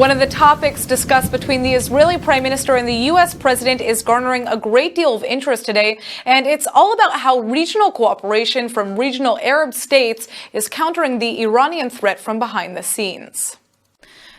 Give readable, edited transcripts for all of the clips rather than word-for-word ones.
One of the topics discussed between the Israeli Prime Minister and the U.S. President is garnering a great deal of interest today, and it's all about how regional cooperation from regional Arab states is countering the Iranian threat from behind the scenes.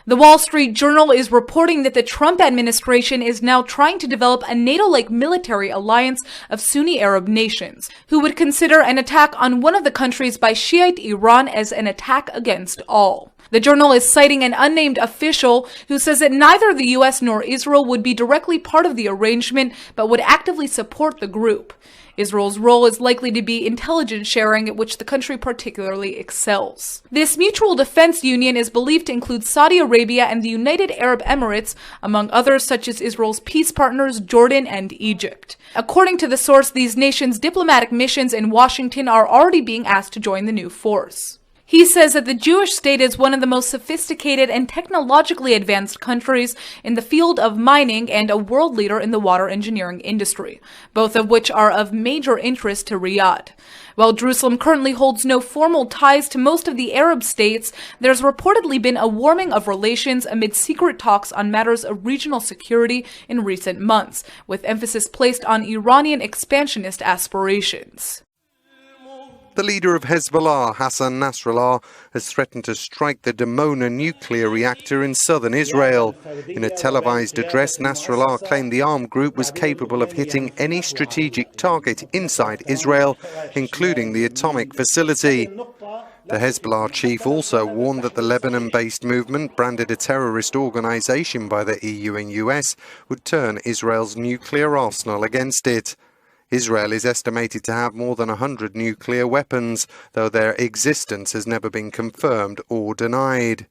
The Wall Street Journal is reporting that the Trump administration is now trying to develop a NATO-like military alliance of Sunni Arab nations, who would consider an attack on one of the countries by Shiite Iran as an attack against all. The journal is citing an unnamed official who says that neither the U.S. nor Israel would be directly part of the arrangement, but would actively support the group. Israel's role is likely to be intelligence sharing, at which the country particularly excels. This mutual defense union is believed to include Saudi Arabia and the United Arab Emirates, among others such as Israel's peace partners Jordan and Egypt. According to the source, these nations' diplomatic missions in Washington are already being asked to join the new force. He says that the Jewish state is one of the most sophisticated and technologically advanced countries in the field of mining and a world leader in the water engineering industry, both of which are of major interest to Riyadh. While Jerusalem currently holds no formal ties to most of the Arab states, there's reportedly been a warming of relations amid secret talks on matters of regional security in recent months, with emphasis placed on Iranian expansionist aspirations. The leader of Hezbollah, Hassan Nasrallah, has threatened to strike the Dimona nuclear reactor in southern Israel. In a televised address, Nasrallah claimed the armed group was capable of hitting any strategic target inside Israel, including the atomic facility. The Hezbollah chief also warned that the Lebanon-based movement, branded a terrorist organization by the EU and US, would turn Israel's nuclear arsenal against it. Israel is estimated to have more than 100 nuclear weapons, though their existence has never been confirmed or denied.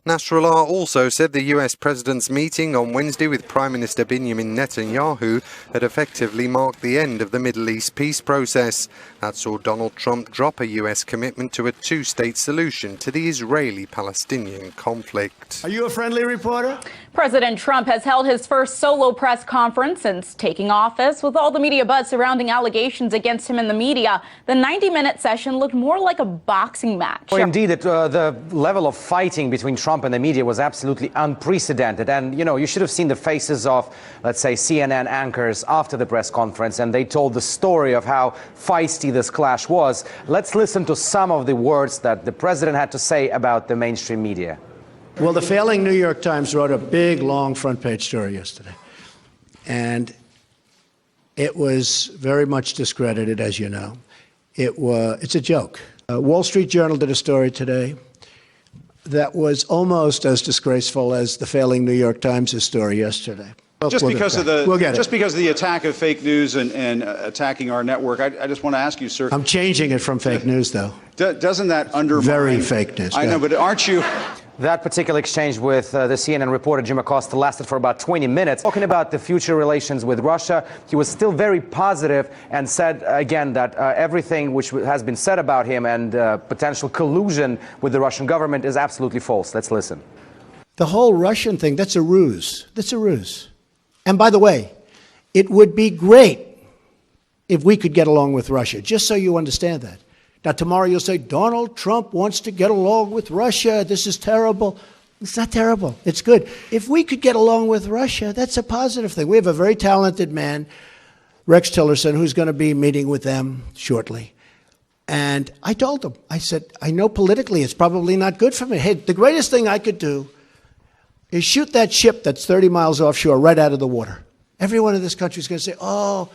Nasrallah also said the US president's meeting on Wednesday with Prime Minister Benjamin Netanyahu had effectively marked the end of the Middle East peace process. That saw Donald Trump drop a US commitment to a two-state solution to the Israeli-Palestinian conflict. Are you a friendly reporter? President Trump has held his first solo press conference since taking office. With all the media buzz surrounding allegations against him in the media, the 90-minute session looked more like a boxing match. Well, indeed, the level of fighting between Trump and the media was absolutely unprecedented. And, you should have seen the faces of, let's say, CNN anchors after the press conference, and they told the story of how feisty this clash was. Let's listen to some of the words that the president had to say about the mainstream media. Well, the failing New York Times wrote a big, long front-page story yesterday. And it was very much discredited, as you know. It's a joke. Wall Street Journal did a story today that was almost as disgraceful as the failing New York Times' story yesterday. Just because of the attack of fake news and attacking our network, I just want to ask you, sir. I'm changing it from fake news, though. Doesn't that undermine... Very fake news. I know, but aren't you... That particular exchange with the CNN reporter Jim Acosta lasted for about 20 minutes. Talking about the future relations with Russia, he was still very positive and said again that everything which has been said about him and potential collusion with the Russian government is absolutely false. Let's listen. The whole Russian thing, that's a ruse. That's a ruse. And by the way, it would be great if we could get along with Russia, just so you understand that. Now, tomorrow you'll say, Donald Trump wants to get along with Russia. This is terrible. It's not terrible. It's good. If we could get along with Russia, that's a positive thing. We have a very talented man, Rex Tillerson, who's going to be meeting with them shortly. And I told him, I said, I know politically it's probably not good for me. Hey, the greatest thing I could do is shoot that ship that's 30 miles offshore right out of the water. Everyone in this country is going to say, oh,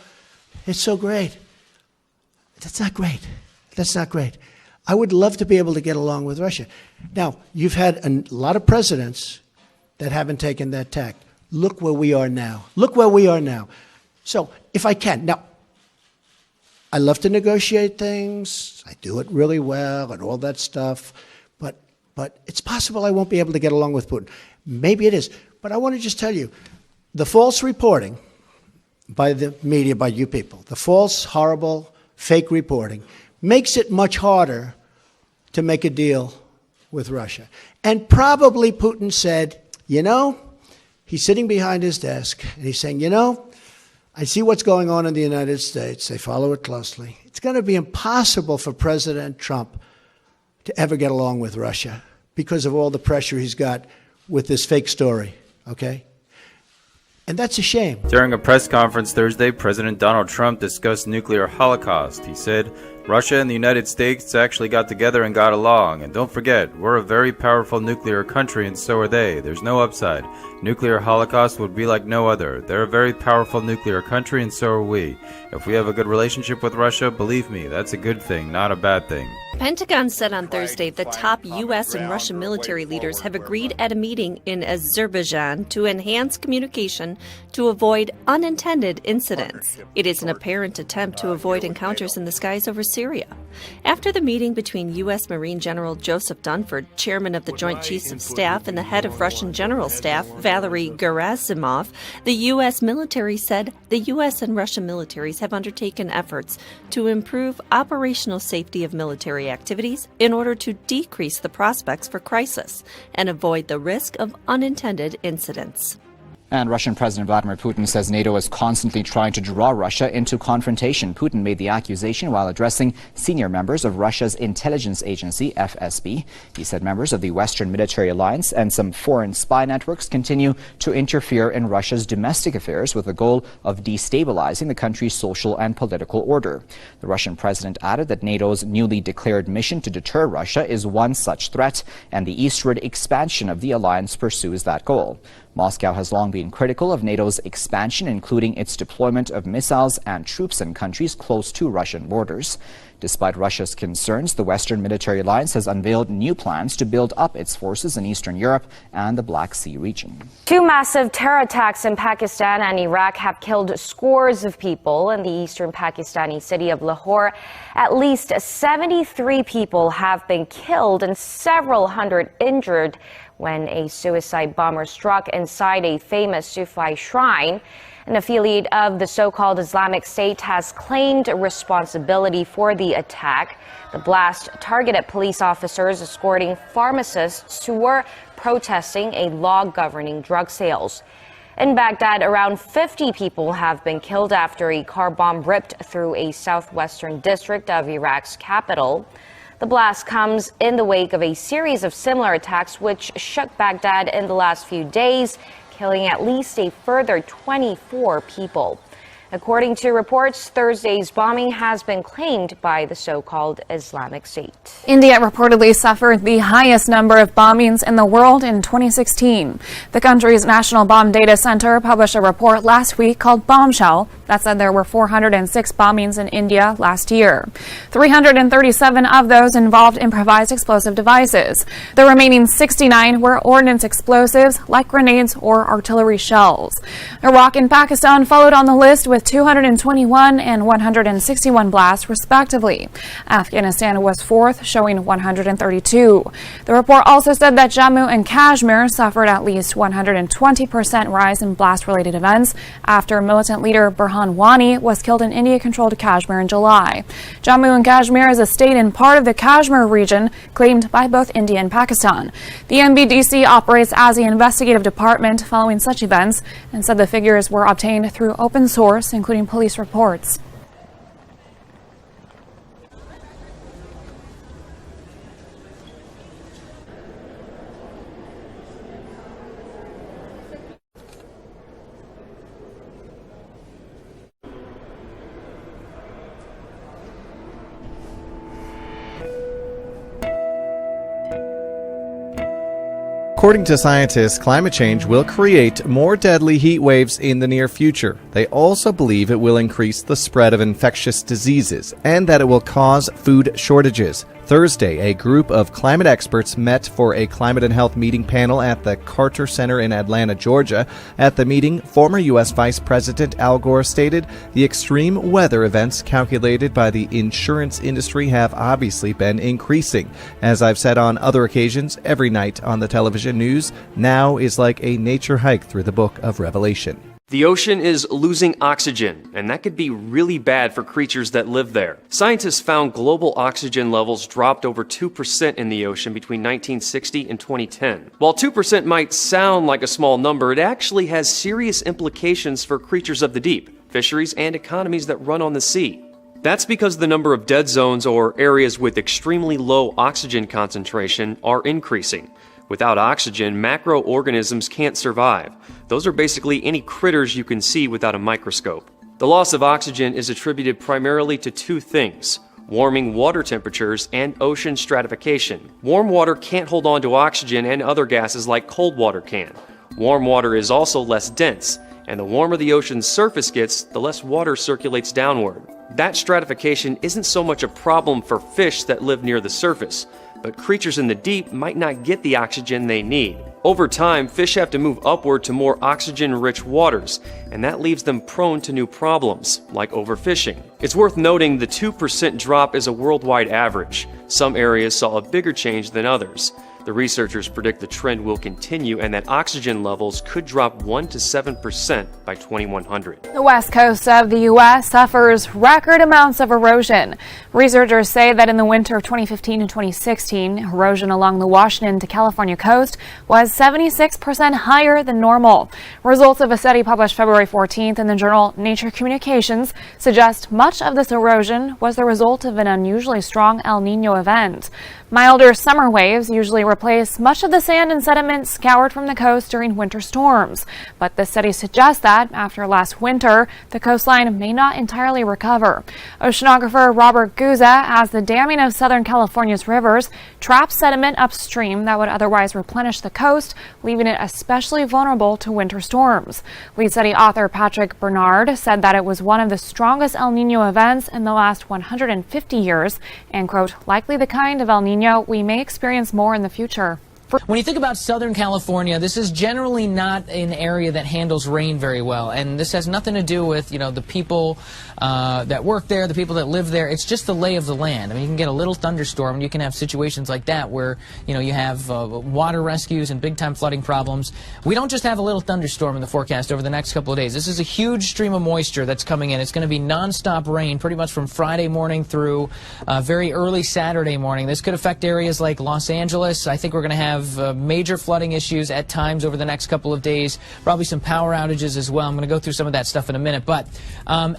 it's so great. That's not great. That's not great. I would love to be able to get along with Russia. Now, you've had a lot of presidents that haven't taken that tack. Look where we are now. Look where we are now. So, if I can. Now, I love to negotiate things. I do it really well and all that stuff. But it's possible I won't be able to get along with Putin. Maybe it is. But I want to just tell you, the false reporting by the media, by you people, the false, horrible, fake reporting, makes it much harder to make a deal with Russia. And probably Putin said, he's sitting behind his desk, and he's saying, I see what's going on in the United States. They follow it closely. It's going to be impossible for President Trump to ever get along with Russia because of all the pressure he's got with this fake story, okay? And that's a shame. During a press conference Thursday, President Donald Trump discussed nuclear holocaust. He said, Russia and the United States actually got together and got along. And don't forget, we're a very powerful nuclear country and so are they. There's no upside. Nuclear holocaust would be like no other. They're a very powerful nuclear country and so are we. If we have a good relationship with Russia, believe me, that's a good thing, not a bad thing. Pentagon said on Thursday the top U.S. and Russian military leaders have agreed at a meeting in Azerbaijan to enhance communication to avoid unintended incidents. It is an apparent attempt to avoid encounters in the skies over Syria. After the meeting between U.S. Marine General Joseph Dunford, chairman of the Joint Chiefs of Staff, and the head of Russian General Staff, Valery Gerasimov, the U.S. military said the U.S. and Russian militaries have undertaken efforts to improve operational safety of military activities in order to decrease the prospects for crisis and avoid the risk of unintended incidents. And Russian President Vladimir Putin says NATO is constantly trying to draw Russia into confrontation. Putin made the accusation while addressing senior members of Russia's intelligence agency, FSB. He said members of the Western Military Alliance and some foreign spy networks continue to interfere in Russia's domestic affairs with the goal of destabilizing the country's social and political order. The Russian president added that NATO's newly declared mission to deter Russia is one such threat, and the eastward expansion of the alliance pursues that goal. Moscow has long been critical of NATO's expansion, including its deployment of missiles and troops in countries close to Russian borders. Despite Russia's concerns, the Western Military Alliance has unveiled new plans to build up its forces in Eastern Europe and the Black Sea region. Two massive terror attacks in Pakistan and Iraq have killed scores of people in the eastern Pakistani city of Lahore. At least 73 people have been killed and several hundred injured when a suicide bomber struck inside a famous Sufi shrine. An affiliate of the so-called Islamic State has claimed responsibility for the attack. The blast targeted police officers escorting pharmacists who were protesting a law governing drug sales. In Baghdad, around 50 people have been killed after a car bomb ripped through a southwestern district of Iraq's capital. The blast comes in the wake of a series of similar attacks which shook Baghdad in the last few days, killing at least a further 24 people. According to reports, Thursday's bombing has been claimed by the so-called Islamic State. India reportedly suffered the highest number of bombings in the world in 2016. The country's National Bomb Data Center published a report last week called Bombshell that said there were 406 bombings in India last year. 337 of those involved improvised explosive devices. The remaining 69 were ordnance explosives like grenades or artillery shells. Iraq and Pakistan followed on the list with 221 and 161 blasts, respectively. Afghanistan was fourth, showing 132. The report also said that Jammu and Kashmir suffered at least 120% rise in blast-related events after militant leader Burhan Wani was killed in India-controlled Kashmir in July. Jammu and Kashmir is a state and part of the Kashmir region claimed by both India and Pakistan. The NBDC operates as the investigative department following such events and said the figures were obtained through open source, including police reports. According to scientists, climate change will create more deadly heat waves in the near future. They also believe it will increase the spread of infectious diseases and that it will cause food shortages. Thursday, a group of climate experts met for a climate and health meeting panel at the Carter Center in Atlanta, Georgia. At the meeting, former U.S. Vice President Al Gore stated the extreme weather events calculated by the insurance industry have obviously been increasing. As I've said on other occasions, every night on the television news now is like a nature hike through the book of Revelation. The ocean is losing oxygen, and that could be really bad for creatures that live there. Scientists found global oxygen levels dropped over 2% in the ocean between 1960 and 2010. While 2% might sound like a small number, it actually has serious implications for creatures of the deep, fisheries, and economies that run on the sea. That's because the number of dead zones or areas with extremely low oxygen concentration are increasing. Without oxygen, macroorganisms can't survive. Those are basically any critters you can see without a microscope. The loss of oxygen is attributed primarily to two things: warming water temperatures and ocean stratification. Warm water can't hold on to oxygen and other gases like cold water can. Warm water is also less dense, and the warmer the ocean's surface gets, the less water circulates downward. That stratification isn't so much a problem for fish that live near the surface, but creatures in the deep might not get the oxygen they need. Over time, fish have to move upward to more oxygen-rich waters, and that leaves them prone to new problems, like overfishing. It's worth noting the 2% drop is a worldwide average. Some areas saw a bigger change than others. The researchers predict the trend will continue and that oxygen levels could drop 1 to 7% by 2100. The west coast of the U.S. suffers record amounts of erosion. Researchers say that in the winter of 2015 and 2016, erosion along the Washington to California coast was 76% higher than normal. Results of a study published February 14th in the journal Nature Communications suggest much of this erosion was the result of an unusually strong El Niño event. Milder summer waves usually replace much of the sand and sediment scoured from the coast during winter storms. But the study suggests that after last winter, the coastline may not entirely recover. Oceanographer Robert Guza as the damming of Southern California's rivers traps sediment upstream that would otherwise replenish the coast, leaving it especially vulnerable to winter storms. Lead study author Patrick Bernard said that it was one of the strongest El Niño events in the last 150 years and, quote, likely the kind of El Niño we may experience more in the future. When you think about Southern California, this is generally not an area that handles rain very well, and this has nothing to do with, the people that work there, the people that live there. It's just the lay of the land. I mean, you can get a little thunderstorm, and you can have situations like that where, you have water rescues and big-time flooding problems. We don't just have a little thunderstorm in the forecast over the next couple of days. This is a huge stream of moisture that's coming in. It's going to be nonstop rain pretty much from Friday morning through very early Saturday morning. This could affect areas like Los Angeles. I think we're going to have major flooding issues at times over the next couple of days, probably some power outages as well. I'm going to go through some of that stuff in a minute, but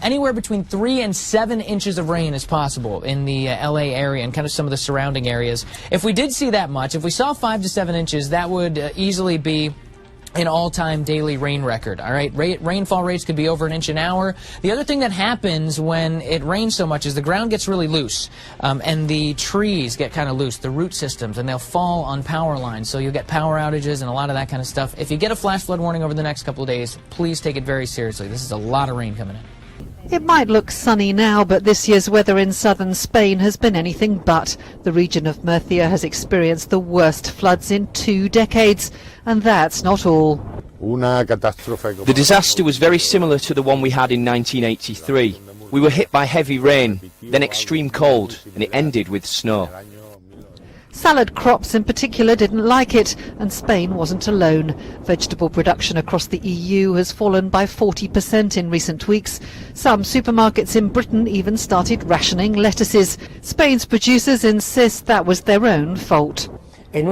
anywhere between 3 and 7 inches of rain is possible in the LA area and kind of some of the surrounding areas. If we did see that much, if we saw 5 to 7 inches, that would easily be an all-time daily rain record. All right, rainfall rates could be over 1 inch an hour. The other thing that happens when it rains so much is the ground gets really loose, and the trees get kind of loose, the root systems, and they'll fall on power lines. So you'll get power outages and a lot of that kind of stuff. If you get a flash flood warning over the next couple of days, please take it very seriously. This is a lot of rain coming in. It might look sunny now, but this year's weather in southern Spain has been anything but. The region of Murcia has experienced the worst floods in 2 decades, and that's not all. The disaster was very similar to the one we had in 1983. We were hit by heavy rain, then extreme cold, and it ended with snow. Salad crops in particular didn't like it, and Spain wasn't alone. Vegetable production across the EU has fallen by 40% in recent weeks. Some supermarkets in Britain even started rationing lettuces. Spain's producers insist that was their own fault. In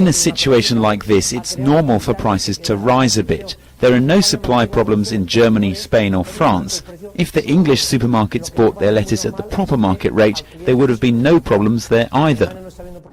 a situation like this, it's normal for prices to rise a bit. There are no supply problems in Germany, Spain or France. If the English supermarkets bought their lettuce at the proper market rate, there would have been no problems there either.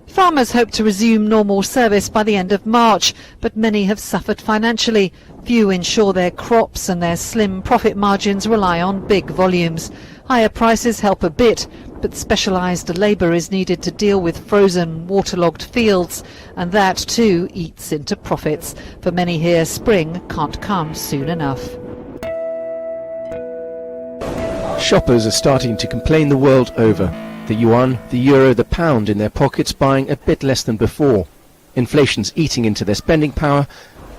Farmers hope to resume normal service by the end of March, but many have suffered financially. Few ensure their crops, and their slim profit margins rely on big volumes. Higher prices help a bit, but specialised labour is needed to deal with frozen, waterlogged fields, and that too eats into profits. For many here, spring can't come soon enough. Shoppers are starting to complain the world over. The yuan, the euro, the pound in their pockets buying a bit less than before. Inflation's eating into their spending power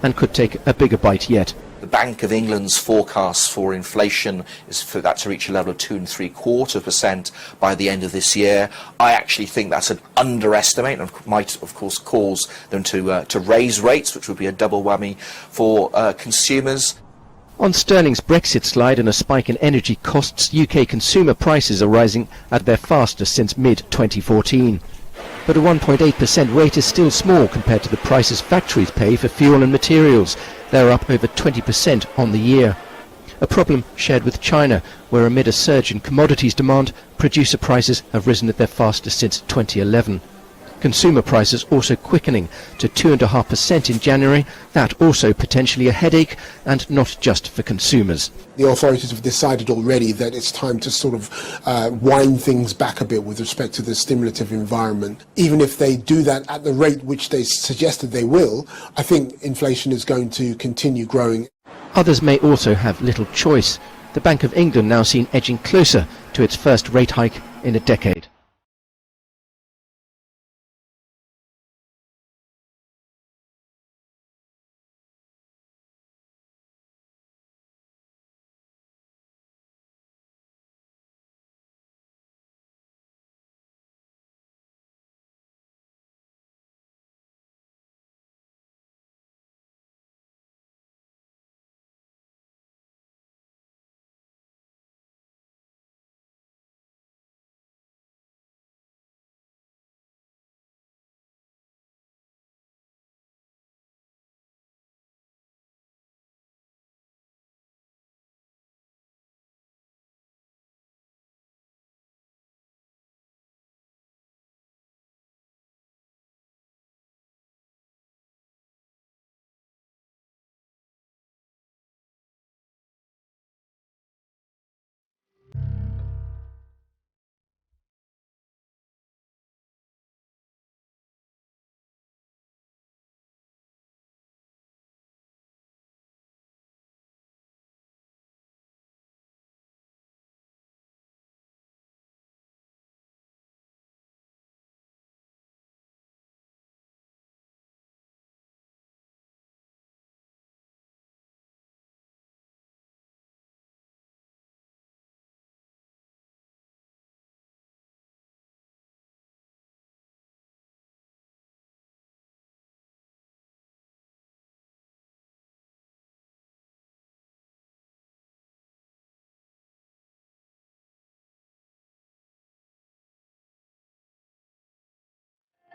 and could take a bigger bite yet. The Bank of England's forecast for inflation is for that to reach a level of 2.75% by the end of this year. I actually think that's an underestimate and might, of course, cause them to raise rates, which would be a double whammy for consumers. On sterling's Brexit slide and a spike in energy costs, UK consumer prices are rising at their fastest since mid-2014. But a 1.8% rate is still small compared to the prices factories pay for fuel and materials. They're up over 20% on the year. A problem shared with China, where amid a surge in commodities demand, producer prices have risen at their fastest since 2011. Consumer prices also quickening to 2.5% in January. That also potentially a headache, and not just for consumers. The authorities have decided already that it's time to sort of wind things back a bit with respect to the stimulative environment. Even if they do that at the rate which they suggested they will, I think inflation is going to continue growing. Others may also have little choice. The Bank of England now seen edging closer to its first rate hike in a decade.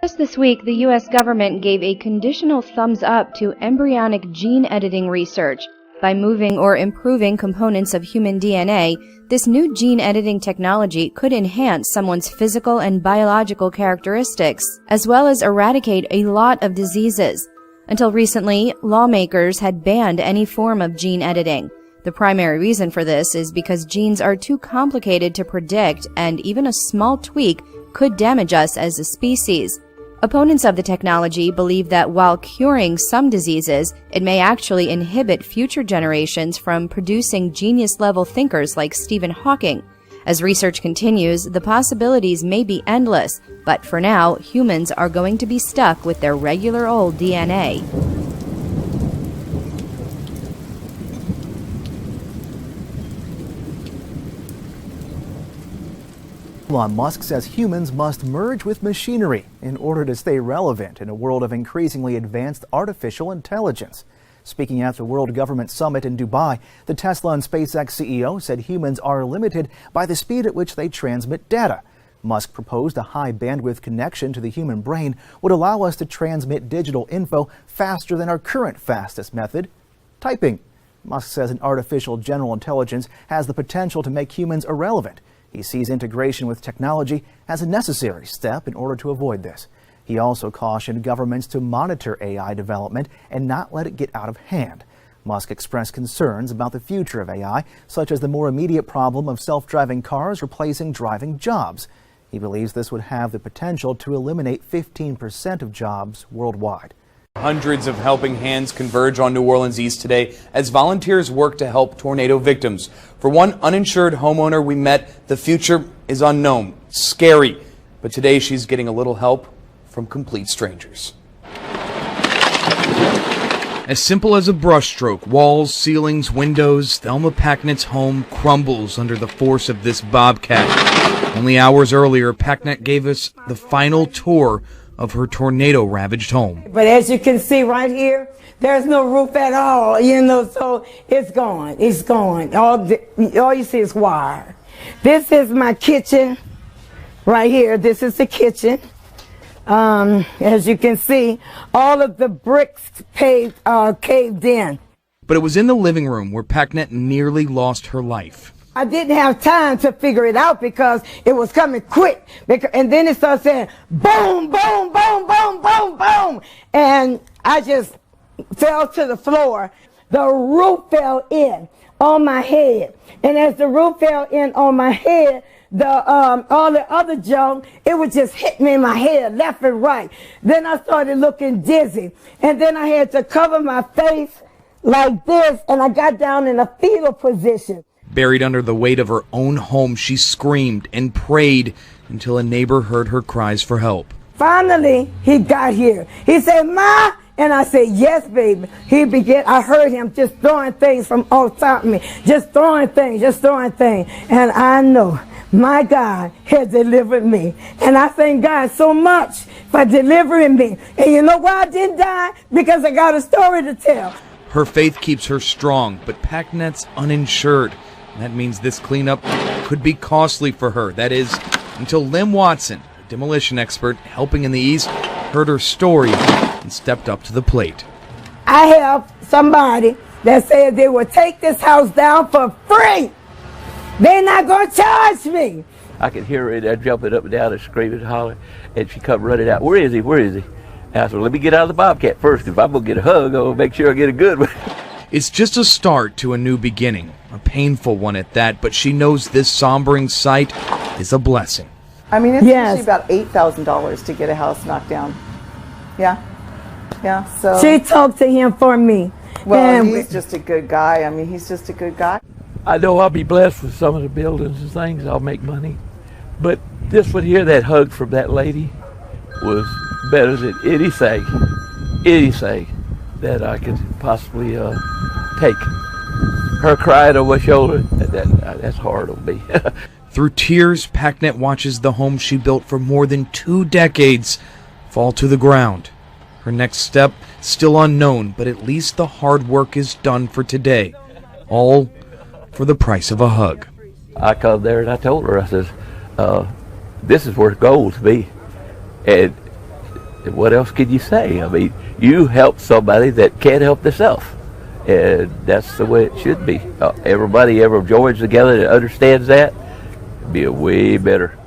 Just this week, the U.S. government gave a conditional thumbs up to embryonic gene editing research. By moving or improving components of human DNA, this new gene editing technology could enhance someone's physical and biological characteristics, as well as eradicate a lot of diseases. Until recently, lawmakers had banned any form of gene editing. The primary reason for this is because genes are too complicated to predict, and even a small tweak could damage us as a species. Opponents of the technology believe that while curing some diseases, it may actually inhibit future generations from producing genius-level thinkers like Stephen Hawking. As research continues, the possibilities may be endless, but for now, humans are going to be stuck with their regular old DNA. Elon Musk says humans must merge with machinery in order to stay relevant in a world of increasingly advanced artificial intelligence. Speaking at the World Government Summit in Dubai, the Tesla and SpaceX CEO said humans are limited by the speed at which they transmit data. Musk proposed a high-bandwidth connection to the human brain would allow us to transmit digital info faster than our current fastest method, typing. Musk says an artificial general intelligence has the potential to make humans irrelevant. He sees integration with technology as a necessary step in order to avoid this. He also cautioned governments to monitor AI development and not let it get out of hand. Musk expressed concerns about the future of AI, such as the more immediate problem of self-driving cars replacing driving jobs. He believes this would have the potential to eliminate 15% of jobs worldwide. Hundreds of helping hands converge on New Orleans East today as volunteers work to help tornado victims. For one uninsured homeowner we met, the future is unknown, scary. But today she's getting a little help from complete strangers. As simple as a brushstroke, walls, ceilings, windows, Thelma Packnett's home crumbles under the force of this bobcat. Only hours earlier, Packnett gave us the final tour of her tornado-ravaged home. But as you can see right here, there's no roof at all, so it's gone. It's gone. All you see is wire. This is my kitchen right here. This is the kitchen. As you can see, all of the bricks caved in. But it was in the living room where Packnett nearly lost her life. I didn't have time to figure it out because it was coming quick. And then it started saying, boom, boom, boom. I just fell to the floor. The roof fell in on my head. And as the roof fell in on my head, all the other junk, it would just hit me in my head, left and right. Then I started looking dizzy. And then I had to cover my face like this, and I got down in a fetal position. Buried under the weight of her own home, she screamed and prayed until a neighbor heard her cries for help. Finally, he got here. He said, "Ma," and I said, "Yes, baby." I heard him just throwing things from on top of me, just throwing things. And I know my God has delivered me. And I thank God so much for delivering me. And you know why I didn't die? Because I got a story to tell. Her faith keeps her strong, but PacNet's uninsured. That means this cleanup could be costly for her. That is, until Lim Watson, a demolition expert helping in the East, heard her story and stepped up to the plate. I have somebody that said they will take this house down for free. They're not going to charge me. I could hear her there jumping up and down and screaming and hollering, and she come running out. "Where is he? Where is he?" And I said, "Let me get out of the Bobcat first, because if I'm going to get a hug, I'm going to make sure I get a good one." It's just a start to a new beginning, a painful one at that, but she knows this sombering sight is a blessing. I mean, it's usually about $8,000 to get a house knocked down. Yeah. So she talked to him for me. Well, he's just a good guy. I mean, he's just a good guy. I know I'll be blessed with some of the buildings and things. I'll make money. But this one here, that hug from that lady, was better than anything that I could possibly take. Her crying on my shoulder, that's hard on me. Through tears, PacNet watches the home she built for more than 2 decades fall to the ground. Her next step, still unknown, but at least the hard work is done for today. All for the price of a hug. I come there and I told her, I says, this is worth gold to me. And what else can you say? I mean, you help somebody that can't help themselves. And that's the way it should be. Everybody ever joins together and understands that, it'd be a way better